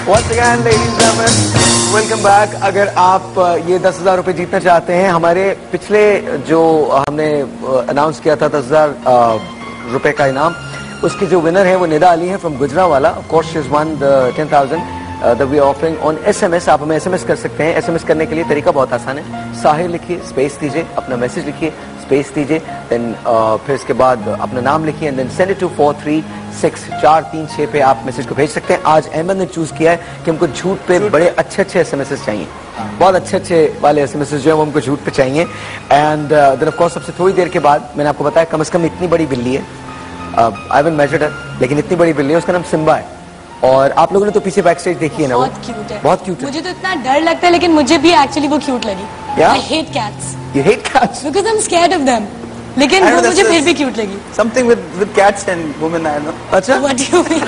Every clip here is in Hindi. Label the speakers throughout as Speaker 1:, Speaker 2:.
Speaker 1: Once again, ladies and gentlemen, welcome back. अगर आप ये 10,000 रुपए जीतना चाहते हैं, हमारे पिछले जो हमने अनाउंस किया था 10,000 रुपए का इनाम, उसकी जो विनर है वो निदा अली है from Gujranwala. Of course she has one the 10,000 that we are offering on SMS. आप हमें SMS कर सकते हैं. SMS करने के लिए तरीका बहुत आसान है. साहिर लिखिए, स्पेस दीजिए, अपना मैसेज लिखिए, स्पेस दीजिए, देन फिर इसके बाद अपना नाम लिखिए and then send it to 436 पे आप मैसेज को भेज सकते हैं. आज अहमद ने चूज किया है कि हमको झूठ पे बड़े अच्छे अच्छे SMS चाहिए. बहुत अच्छे अच्छे वाले SMS जो है वो हमको झूठ पे चाहिए. एंड देन ऑफ कोर्स सबसे थोड़ी देर के बाद मैंने आपको बताया कम से कम इतनी बड़ी बिल्ली है. आई हैवंट मेजर्ड हर, लेकिन इतनी बड़ी बिल्ली है, उसका नाम सिम्बा है. और आप लोगों ने तो पीछे बैक स्टेज देखी है ना,
Speaker 2: बहुत क्यूट है.
Speaker 1: बहुत क्यूट है.
Speaker 2: मुझे तो इतना डर लगता है लेकिन मुझे भी एक्चुअली वो क्यूट लगी. I hate cats.
Speaker 1: You hate cats?
Speaker 2: Because I'm scared of them. लेकिन वो मुझे फिर भी क्यूट लगी.
Speaker 3: Something with cats and women, I know.
Speaker 1: अच्छा.
Speaker 2: What do you mean?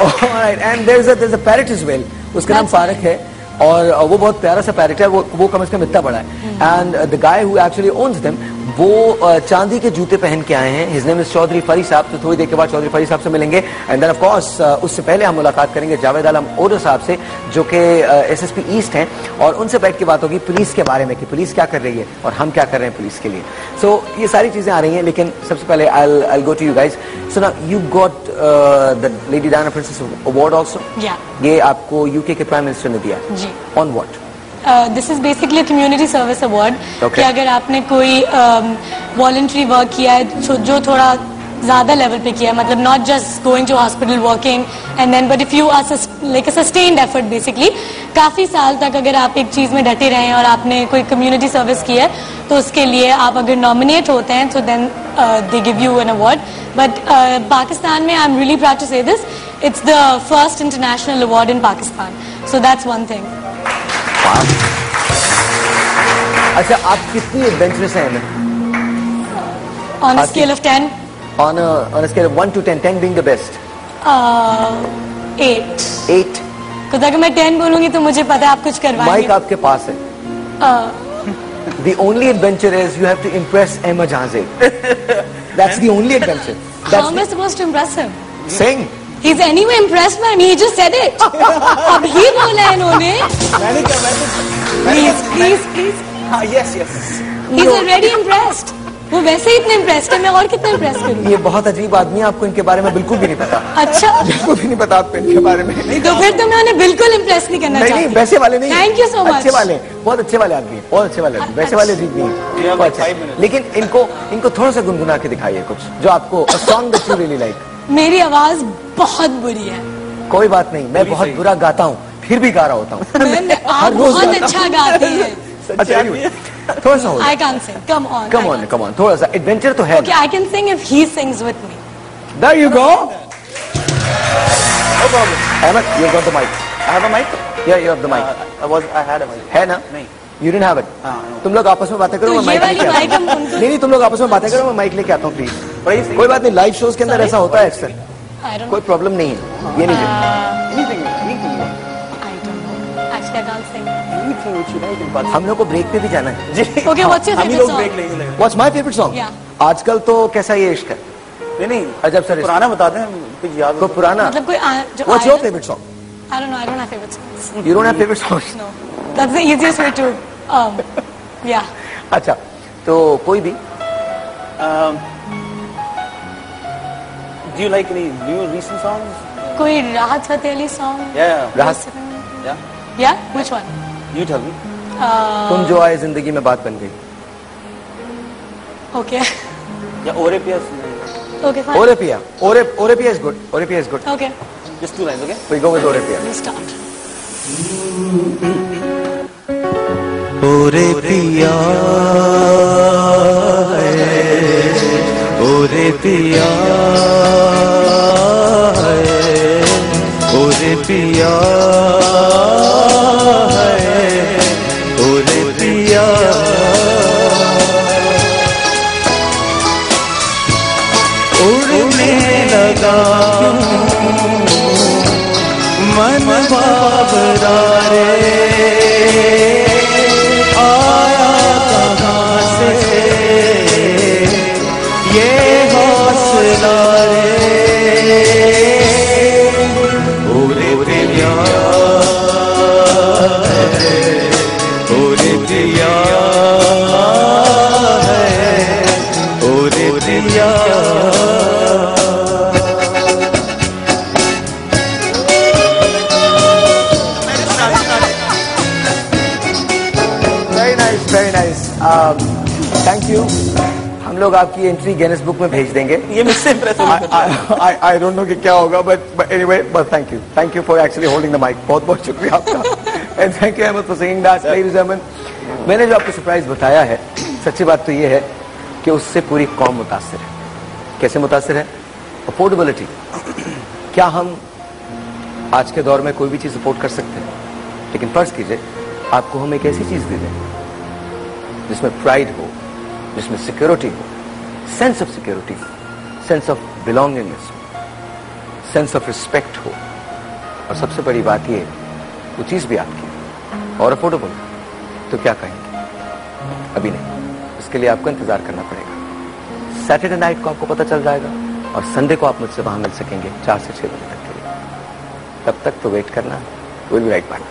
Speaker 1: Alright, and there's a parrot as well. उसका नाम फारक है और वो बहुत प्यारा सा पैरेट है. वो कम से कम इतना बड़ा है. And the guy who actually owns them, वो चांदी के जूते पहन के आए हैं. हिज नेम इज चौधरी फरी साहब. तो थोड़ी देर के बाद चौधरी फरी साहब से मिलेंगे. एंड देन ऑफ कोर्स उससे पहले हम मुलाकात करेंगे जावेद आलम ओडो साहब से, जो कि SSP ईस्ट हैं, और उनसे बैठ के बात होगी पुलिस के बारे में कि पुलिस क्या कर रही है और हम क्या कर रहे हैं पुलिस के लिए. सो ये सारी चीजें आ रही हैं, लेकिन सबसे पहले I go to you guys. So now you got the lady Diana princess award also. ये आपको यूके के प्राइम मिनिस्टर ने दिया. On what?
Speaker 2: This is basically community service award. कि अगर आपने कोई वॉलंटरी वर्क किया है जो थोड़ा ज्यादा लेवल पे किया है, मतलब not just going to hospital working and then, but if you are like a sustained effort, basically काफी साल तक अगर आप एक चीज में डटे रहे हैं और आपने कोई कम्युनिटी सर्विस की है, तो उसके लिए आप अगर नॉमिनेट होते हैं तो then they give you an award. But Pakistan में I am really proud to say this, it's the first international award in Pakistan. So that's one thing.
Speaker 1: अच्छा, आप कितनी एडवेंचरस हैं?
Speaker 2: On a scale of 10?
Speaker 1: On a scale of 1 to 10, 10 being the best.
Speaker 2: 8.
Speaker 1: 8.
Speaker 2: तो अगर मैं 10 बोलूंगी तो मुझे पता है आप कुछ करवाएंगे.
Speaker 1: माइक आपके पास है. The only adventure is you have to impress Emma Jhanse. That's the only adventure.
Speaker 2: How am I supposed to impress him?
Speaker 1: Sing.
Speaker 2: He's anyway impressed by me. He just said it. अब ही बोला है इन्होंने.
Speaker 3: मैंने क्या?
Speaker 2: Please.
Speaker 3: हाँ, yes.
Speaker 2: He's already impressed. वो वैसे ही इतने इम्प्रेस्ड है, मैं और कितना इम्प्रेस करूँ?
Speaker 1: ये बहुत अजीब आदमी है, आपको इनके बारे में बिल्कुल भी नहीं पता.
Speaker 2: अच्छा,
Speaker 1: बिल्कुल भी नहीं पता आपको इनके बारे में.
Speaker 2: नहीं, तो फिर तो मैं उन्हें बिल्कुल इम्प्रेस नहीं करना चाहती.
Speaker 1: नहीं, वैसे वाले नहीं.
Speaker 2: Thank you so much.
Speaker 1: अच्छे वाले, बहुत अच्छे वाले आदमी हैं, बहुत अच्छे वाले आदमी. वैसे वाले अजीब नहीं है. लेकिन इनको थोड़ा सा गुनगुना के दिखाइए कुछ जो आपको, a song that you really like.
Speaker 2: मेरी आवाज बहुत बुरी है.
Speaker 1: कोई बात नहीं, मैं बहुत बुरा गाता हूँ, फिर भी गा रहा होता हूँ.
Speaker 2: आप बहुत अच्छा गाते हैं.
Speaker 1: अच्छा, थोड़ा सा.
Speaker 2: I can't sing. Come on.
Speaker 1: थोड़ा सा एडवेंचर तो है.
Speaker 2: Okay, I can sing if he sings with me.
Speaker 1: There you go.
Speaker 3: No problem.
Speaker 1: Ahmed, you got the mic.
Speaker 3: I have a mic.
Speaker 1: Yeah, you have the mic.
Speaker 3: I had a mic.
Speaker 1: है ना?
Speaker 3: नहीं.
Speaker 1: You didn't have it. तुम लोग आपस में बातें करो, मैं माइक लेके आता हूँ. नहीं, तुम लोग आपस में बातें करो, मैं माइक लेके आता हूँ प्लीज. कोई बात नहीं, लाइव शोज के अंदर ऐसा होता है अक्सर. कोई प्रॉब्लम नहीं है. ये नहीं हम लोग को ब्रेक पे भी जाना है.
Speaker 2: Okay, what's your favorite song?
Speaker 1: What's my favorite song? आजकल तो कैसा ये इश्क है.
Speaker 3: नहीं,
Speaker 1: अजब सर,
Speaker 3: पुराना बताते हैं कुछ याद.
Speaker 1: कोई पुराना,
Speaker 2: मतलब कोई.
Speaker 1: What's your favorite song?
Speaker 2: I don't know. I don't have favorite songs.
Speaker 1: You don't have favorite songs?
Speaker 2: No. That's the easiest way to. Yeah.
Speaker 1: अच्छा, तो कोई भी.
Speaker 3: Do you like any new recent songs?
Speaker 2: कोई राहत फतेह अली song?
Speaker 3: Yeah.
Speaker 1: राहत.
Speaker 2: Yeah. Which one?
Speaker 3: You tell me.
Speaker 1: तुम जो आए जिंदगी में बात बन गई.
Speaker 2: Okay.
Speaker 3: Yeah, Orepia.
Speaker 2: Okay, fine.
Speaker 1: Orepia is good. Orepia is good.
Speaker 2: Okay.
Speaker 3: Just 2 lines, okay?
Speaker 1: We go with Orepia.
Speaker 2: You start.
Speaker 4: Orepia, Orepia, Orepia. पिया है, ओरे पिया। उड़ने लगा मन बाबरा रे, आया कहाँ से ये हौसला रे। ओरे पिया है, ओरे पिया है, ओरे पिया।
Speaker 1: Very nice, thank you. हम लोग आपकी एंट्री गिनेस बुक में भेज देंगे।
Speaker 3: ये मुझसे इम्प्रेस
Speaker 1: आई डोंट नो कि क्या होगा, बट एनीवे, बस thank you for actually holding the mic. बहुत बहुत शुक्रिया आपका, and thank you for singing that. Ladies and gentleman, मैंने जो आपको सरप्राइज बताया है, सच्ची बात तो ये है कि उससे पूरी कौम मुतासिर है। कैसे मुतासिर है? अफोर्डेबिलिटी। क्या हम आज के दौर में कोई भी चीज अफोर्ड कर सकते हैं? लेकिन फर्ज कीजिए आपको हम एक ऐसी चीज दे दें जिसमें प्राइड हो, जिसमें सिक्योरिटी हो, सेंस ऑफ सिक्योरिटी हो, सेंस ऑफ बिलोंगिंगनेस हो, सेंस ऑफ रिस्पेक्ट हो, और सबसे बड़ी बात ये वो चीज भी आपकी और अफोर्डेबल। तो क्या कहेंगे? अभी नहीं, इसके लिए आपको इंतजार करना पड़ेगा। सैटरडे नाइट को आपको पता चल जाएगा, और संडे को आप मुझसे वहां मिल सकेंगे 4 से 6 बजे तक के लिए। तब तक तो वेट करना। Will be right back.